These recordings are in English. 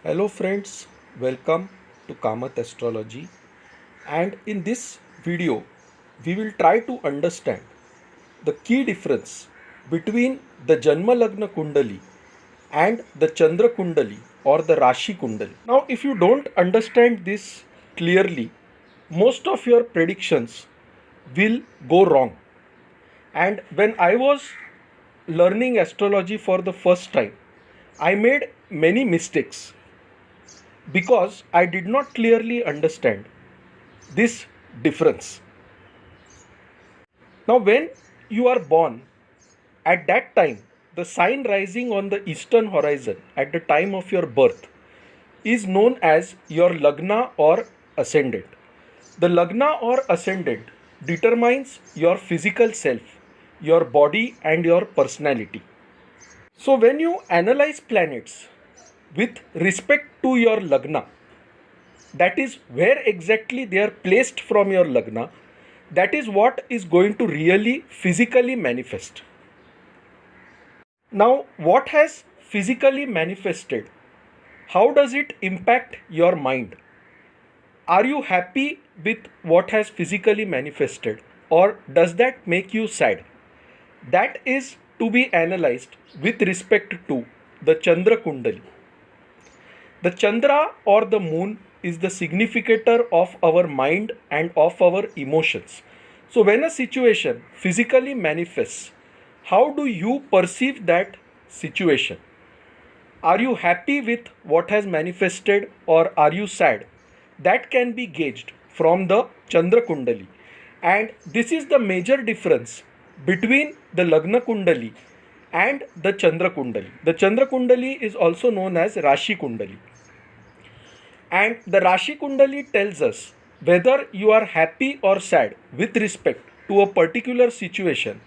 Hello friends, welcome to Kamath Astrology, and in this video we will try to understand the key difference between the Janma Lagna Kundali and the Chandra Kundali or the Rashi Kundali. Now if you don't understand this clearly, most of your predictions will go wrong. And when I was learning astrology for the first time, I made many mistakes because I did not clearly understand this difference. Now, when you are born, at that time, the sign rising on the eastern horizon at the time of your birth is known as your Lagna or ascendant. The Lagna or ascendant determines your physical self, your body, and your personality. So, when you analyze planets with respect to your Lagna, that is where exactly they are placed from your Lagna, that is what is going to really physically manifest. Now, what has physically manifested? How does it impact your mind? Are you happy with what has physically manifested, or does that make you sad? That is to be analyzed with respect to the Chandra Kundali. The Chandra or the moon is the significator of our mind and of our emotions. So, when a situation physically manifests, how do you perceive that situation? Are you happy with what has manifested or are you sad? That can be gauged from the Chandra Kundali. And this is the major difference between the Lagna Kundali and the Chandra Kundali. The Chandra Kundali is also known as Rashi Kundali. And the Rashi Kundali tells us whether you are happy or sad with respect to a particular situation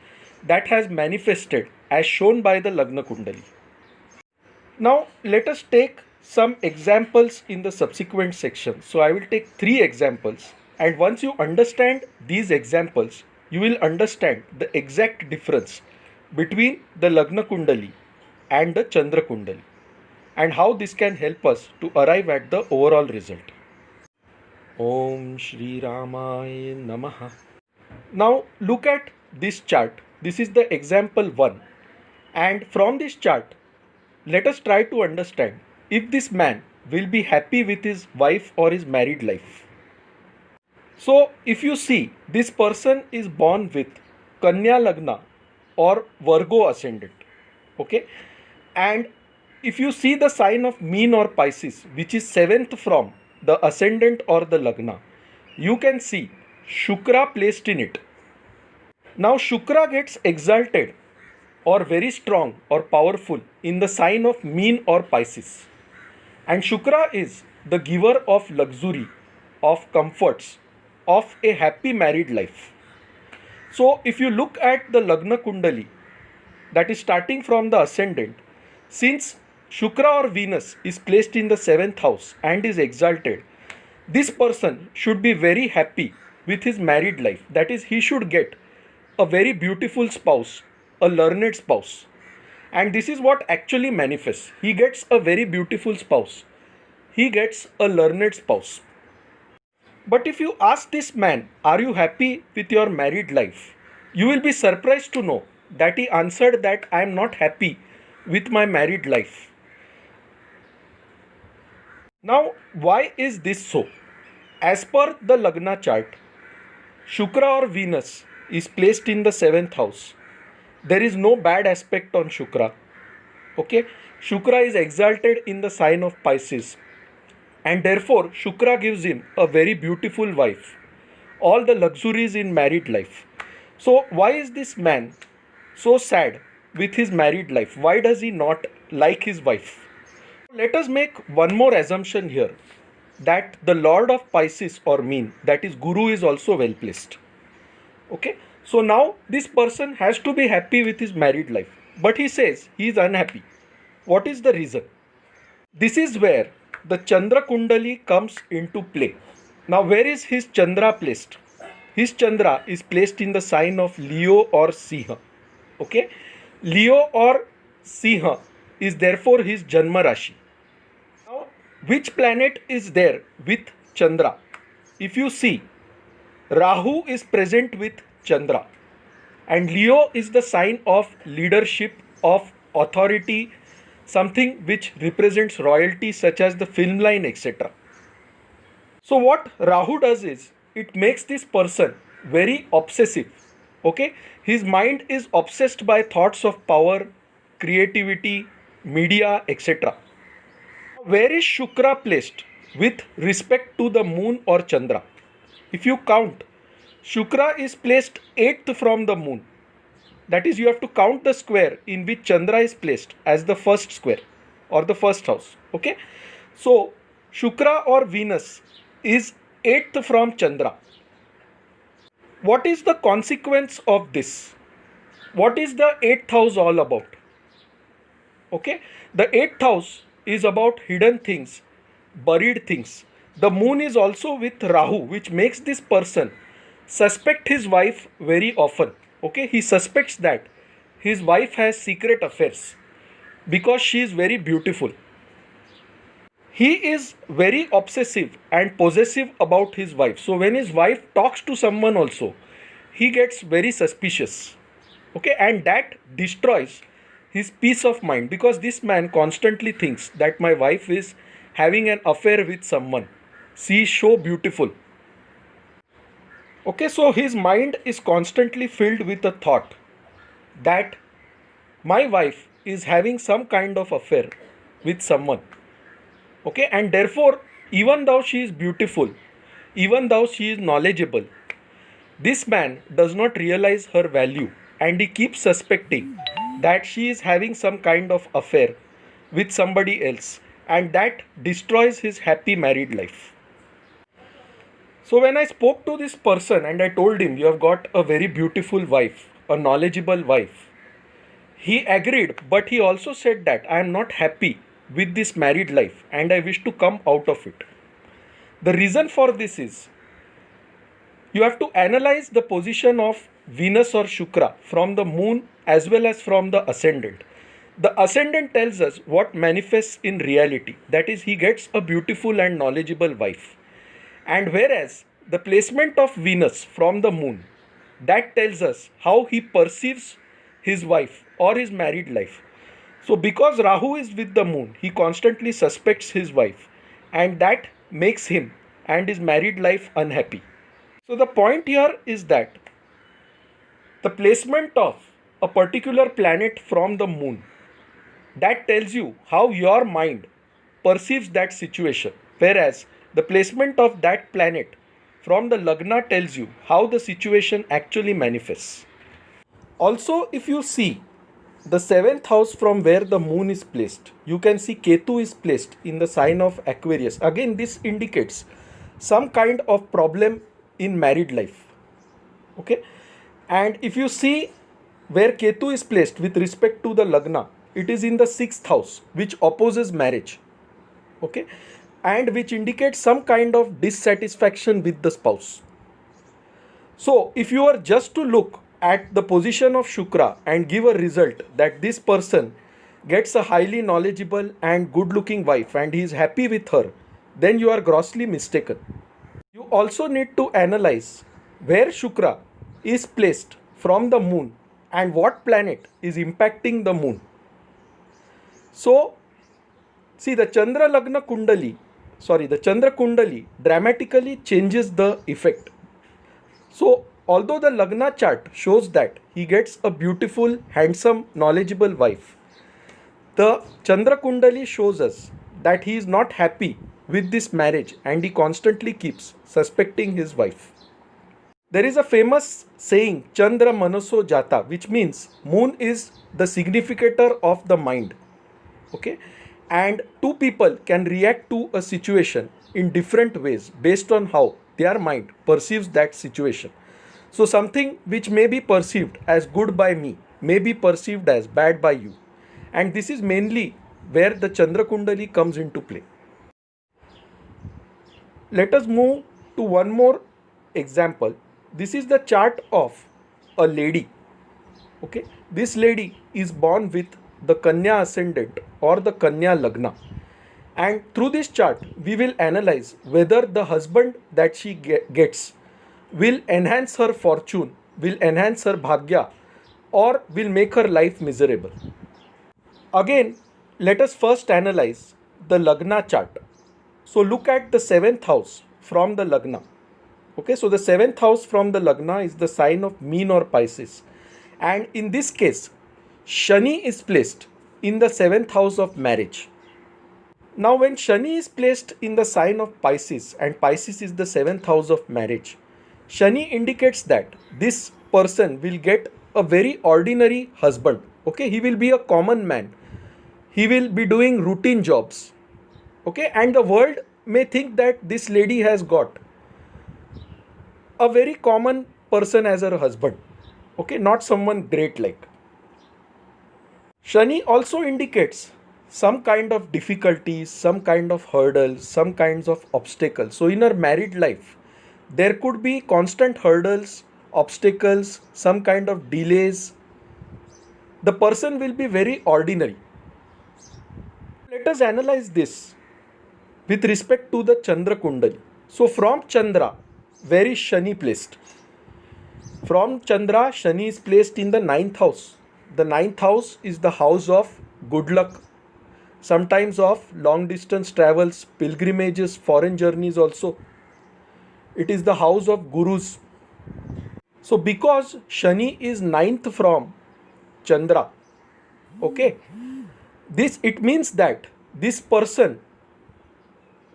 that has manifested as shown by the Lagna Kundali. Now, let us take some examples in the subsequent section. So, I will take 3 examples, and once you understand these examples, you will understand the exact difference between the Lagna Kundali and the Chandra Kundali, and how this can help us to arrive at the overall result. Om Shri Ramaya Namaha. Now look at this chart. This is the example 1. And from this chart, let us try to understand if this man will be happy with his wife or his married life. So if you see, this person is born with Kanya Lagna or Virgo ascendant. Okay. And if you see the sign of Mean or Pisces, which is 7th from the ascendant or the Lagna, you can see Shukra placed in it. Now Shukra gets exalted or very strong or powerful in the sign of Mean or Pisces. And Shukra is the giver of luxury, of comforts, of a happy married life. So if you look at the Lagna Kundali, that is starting from the ascendant, since Shukra or Venus is placed in the 7th house and is exalted, this person should be very happy with his married life. That is, he should get a very beautiful spouse, a learned spouse. And this is what actually manifests. He gets a very beautiful spouse. He gets a learned spouse. But if you ask this man, are you happy with your married life? You will be surprised to know that he answered that I am not happy with my married life. Now, why is this so? As per the Lagna chart, Shukra or Venus is placed in the 7th house. There is no bad aspect on Shukra. Okay, Shukra is exalted in the sign of Pisces, and therefore Shukra gives him a very beautiful wife, all the luxuries in married life. So, why is this man so sad with his married life? Why does he not like his wife? Let us make one more assumption here, that the Lord of Pisces or Mean, that is Guru, is also well placed. Okay, so now this person has to be happy with his married life, but he says he is unhappy. What is the reason? This is where the Chandra Kundali comes into play. Now, where is his Chandra placed? His Chandra is placed in the sign of Leo or Siha. Okay, Leo or Siha is therefore his Janma Rashi. Now, which planet is there with Chandra? If you see, Rahu is present with Chandra, and Leo is the sign of leadership, of authority, something which represents royalty, such as the film line, etc. So, what Rahu does is it makes this person very obsessive. Okay, his mind is obsessed by thoughts of power, creativity, media, etc. Where is Shukra placed with respect to the moon or Chandra? If you count, Shukra is placed 8th from the moon. That is, you have to count the square in which Chandra is placed as the first square or the first house. Okay, so Shukra or Venus is 8th from Chandra. What is the consequence of this? What is the 8th house all about? Okay, the 8th house is about hidden things, buried things. The moon is also with Rahu, which makes this person suspect his wife very often. Okay, he suspects that his wife has secret affairs because she is very beautiful. He is very obsessive and possessive about his wife. So when his wife talks to someone also, he gets very suspicious. Okay, and that destroys his peace of mind, because this man constantly thinks that my wife is having an affair with someone. She is so beautiful. Okay, so his mind is constantly filled with the thought that my wife is having some kind of affair with someone. Okay, and therefore, even though she is beautiful, even though she is knowledgeable, this man does not realize her value, and he keeps suspecting that she is having some kind of affair with somebody else, and that destroys his happy married life. So when I spoke to this person and I told him, you have got a very beautiful wife, a knowledgeable wife, he agreed, but he also said that I am not happy with this married life and I wish to come out of it. The reason for this is, you have to analyze the position of Venus or Shukra from the moon as well as from the ascendant. The ascendant tells us what manifests in reality, that is, he gets a beautiful and knowledgeable wife. And whereas the placement of Venus from the moon, that tells us how he perceives his wife or his married life. So because Rahu is with the moon, he constantly suspects his wife, and that makes him and his married life unhappy. So the point here is that the placement of a particular planet from the moon, that tells you how your mind perceives that situation, whereas the placement of that planet from the Lagna tells you how the situation actually manifests. Also, if you see the 7th house from where the moon is placed, you can see Ketu is placed in the sign of Aquarius. Again, this indicates some kind of problem in married life. Okay, and if you see where Ketu is placed with respect to the Lagna, it is in the 6th house, which opposes marriage. Okay, and which indicates some kind of dissatisfaction with the spouse. So if you are just to look at the position of Shukra and give a result that this person gets a highly knowledgeable and good looking wife and he is happy with her, then you are grossly mistaken. You also need to analyze where Shukra is placed from the moon and what planet is impacting the moon. So see, the Chandra Kundali dramatically changes the effect. So although the Lagna chart shows that he gets a beautiful, handsome, knowledgeable wife, the Chandra Kundali shows us that he is not happy with this marriage and he constantly keeps suspecting his wife. There is a famous saying, Chandra Manaso Jata, which means moon is the significator of the mind. Okay, and two people can react to a situation in different ways based on how their mind perceives that situation. So something which may be perceived as good by me may be perceived as bad by you, and this is mainly where the Chandra Kundali comes into play. Let us move to one more example. This is the chart of a lady. Okay, this lady is born with the Kanya ascendant or the Kanya Lagna, And through this chart, we will analyze whether the husband that she gets will enhance her fortune, will enhance her bhagya, or will make her life miserable. Again, let us first analyze the Lagna chart. So look at the seventh house from the Lagna. Okay, so the seventh house from the Lagna is the sign of Meen or Pisces. And in this case, Shani is placed in the seventh house of marriage. Now, when Shani is placed in the sign of Pisces, and Pisces is the seventh house of marriage, Shani indicates that this person will get a very ordinary husband. Okay, he will be a common man. He will be doing routine jobs. Okay, and the world may think that this lady has got a very common person as her husband. Okay, not someone great like. Shani also indicates some kind of difficulties, some kind of hurdles, some kinds of obstacles. So in her married life, there could be constant hurdles, obstacles, some kind of delays. The person will be very ordinary. Let us analyze this with respect to the Chandra Kundali. So from Chandra, where is Shani placed? From Chandra, Shani is placed in the ninth house. The ninth house is the house of good luck, sometimes of long distance travels, pilgrimages, foreign journeys also. It is the house of gurus. So because Shani is ninth from Chandra, okay, it means that this person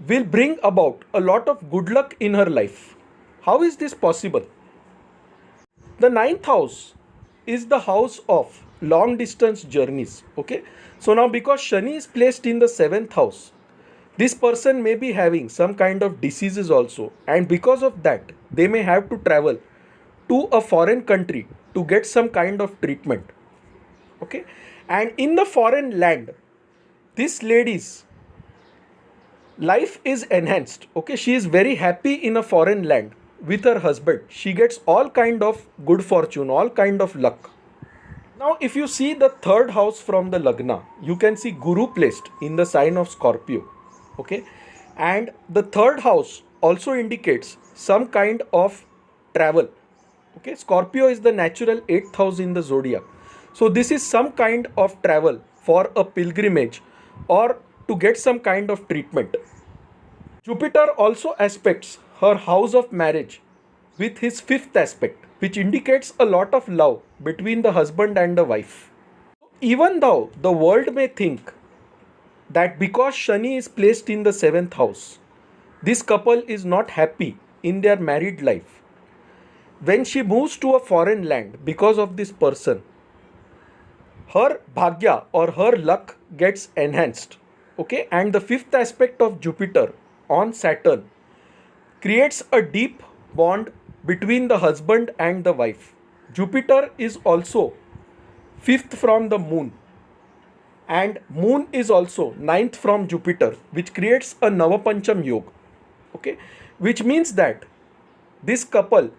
will bring about a lot of good luck in her life. How is this possible? The ninth house is the house of long distance journeys. Okay, so now because Shani is placed in the seventh house, this person may be having some kind of diseases also, and because of that, they may have to travel to a foreign country to get some kind of treatment. Okay, and in the foreign land, this lady's life is enhanced. Okay, she is very happy in a foreign land with her husband. She gets all kind of good fortune, all kind of luck. Now if you see the third house from the Lagna, you can see Guru placed in the sign of Scorpio. Okay, and the third house also indicates some kind of travel. Okay, Scorpio is the natural 8th house in the zodiac. So this is some kind of travel for a pilgrimage or to get some kind of treatment. Jupiter also aspects her house of marriage with his fifth aspect, which indicates a lot of love between the husband and the wife. Even though the world may think that because Shani is placed in the seventh house, this couple is not happy in their married life. When she moves to a foreign land because of this person, her bhagya or her luck gets enhanced. Okay, and the fifth aspect of Jupiter on Saturn creates a deep bond between the husband and the wife. Jupiter is also fifth from the moon, and moon is also ninth from Jupiter, which creates a Navapancham Yoga. Okay, which means that this couple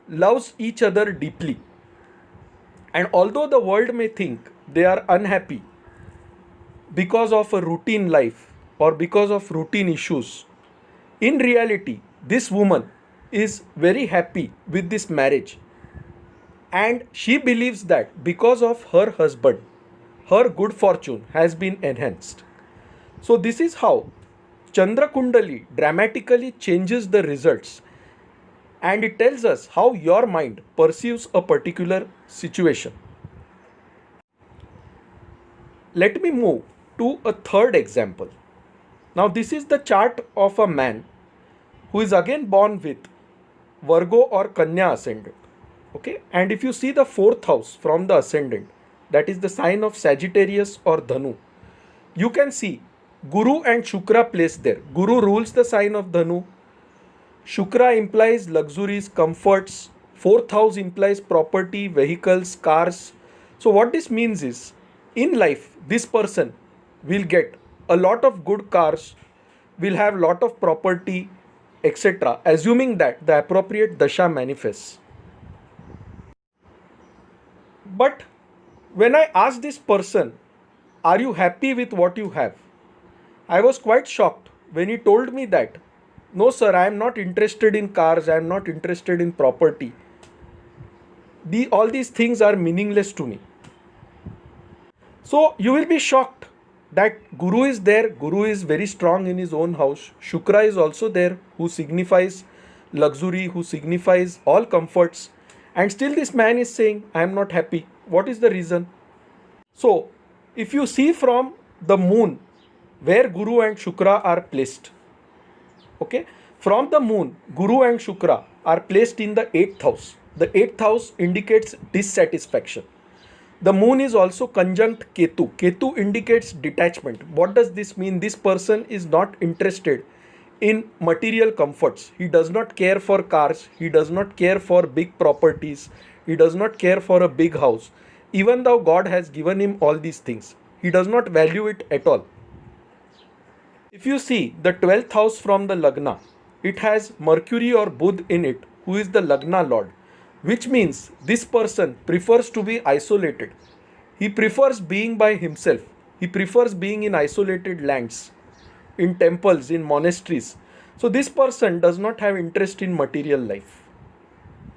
loves each other deeply. And although the world may think they are unhappy because of a routine life or because of routine issues, in reality, this woman is very happy with this marriage. And she believes that because of her husband, her good fortune has been enhanced. So this is how Chandra Kundali dramatically changes the results, and it tells us how your mind perceives a particular situation. Let me move to a third example. Now this is the chart of a man who is again born with Virgo or Kanya ascendant. Okay, and if you see the fourth house from the ascendant, that is the sign of Sagittarius or Dhanu, you can see Guru and Shukra placed there. Guru rules the sign of Dhanu. Shukra implies luxuries, comforts. Fourth house implies property, vehicles, cars. So what this means is, in life, this person will get a lot of good cars, will have lot of property, etc., assuming that the appropriate dasha manifests. But when I ask this person, are you happy with what you have? I was quite shocked when he told me that, no, sir, I am not interested in cars, I am not interested in property. All these things are meaningless to me. So you will be shocked that Guru is there. Guru is very strong in his own house. Shukra is also there, who signifies luxury, who signifies all comforts. And still this man is saying, I am not happy. What is the reason? So if you see from the moon where Guru and Shukra are placed, okay, from the moon, Guru and Shukra are placed in the 8th house. The 8th house indicates dissatisfaction. The moon is also conjunct Ketu. Ketu indicates detachment. What does this mean? This person is not interested in material comforts. He does not care for cars. He does not care for big properties. He does not care for a big house. Even though God has given him all these things, he does not value it at all. If you see the 12th house from the Lagna, it has Mercury or Budh in it, who is the Lagna Lord, which means this person prefers to be isolated. He prefers being by himself. He prefers being in isolated lands, in temples, in monasteries. So this person does not have interest in material life.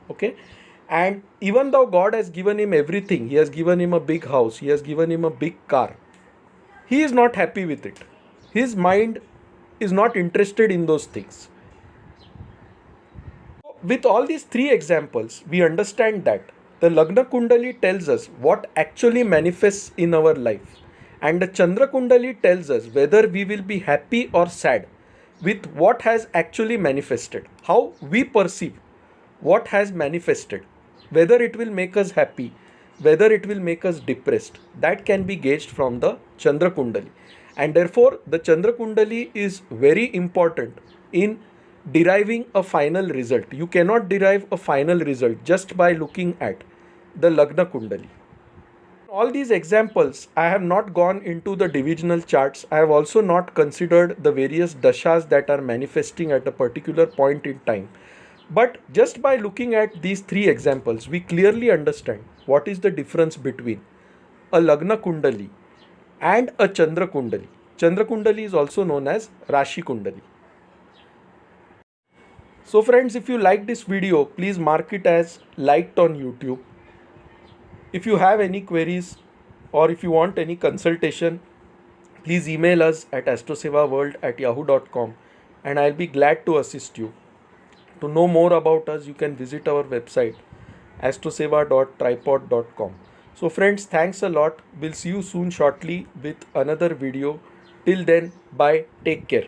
Okay? And even though God has given him everything, he has given him a big house, he has given him a big car, he is not happy with it. His mind is not interested in those things. With all these three examples, we understand that the Lagna Kundali tells us what actually manifests in our life, and the Chandra Kundali tells us whether we will be happy or sad with what has actually manifested, how we perceive what has manifested, whether it will make us happy, whether it will make us depressed. That can be gauged from the Chandra Kundali, and therefore the Chandra Kundali is very important in deriving a final result. You cannot derive a final result just by looking at the Lagna Kundali. All these examples, I have not gone into the divisional charts. I have also not considered the various dashas that are manifesting at a particular point in time. But just by looking at these three examples, we clearly understand what is the difference between a Lagna Kundali and a Chandra Kundali. Chandra Kundali is also known as Rashi Kundali. So friends, if you like this video, please mark it as liked on YouTube. If you have any queries or if you want any consultation, please email us at astrosevaworld@yahoo.com and I'll be glad to assist you. To know more about us, you can visit our website astroseva.tripod.com. So friends, thanks a lot. We'll see you soon shortly with another video. Till then, bye. Take care.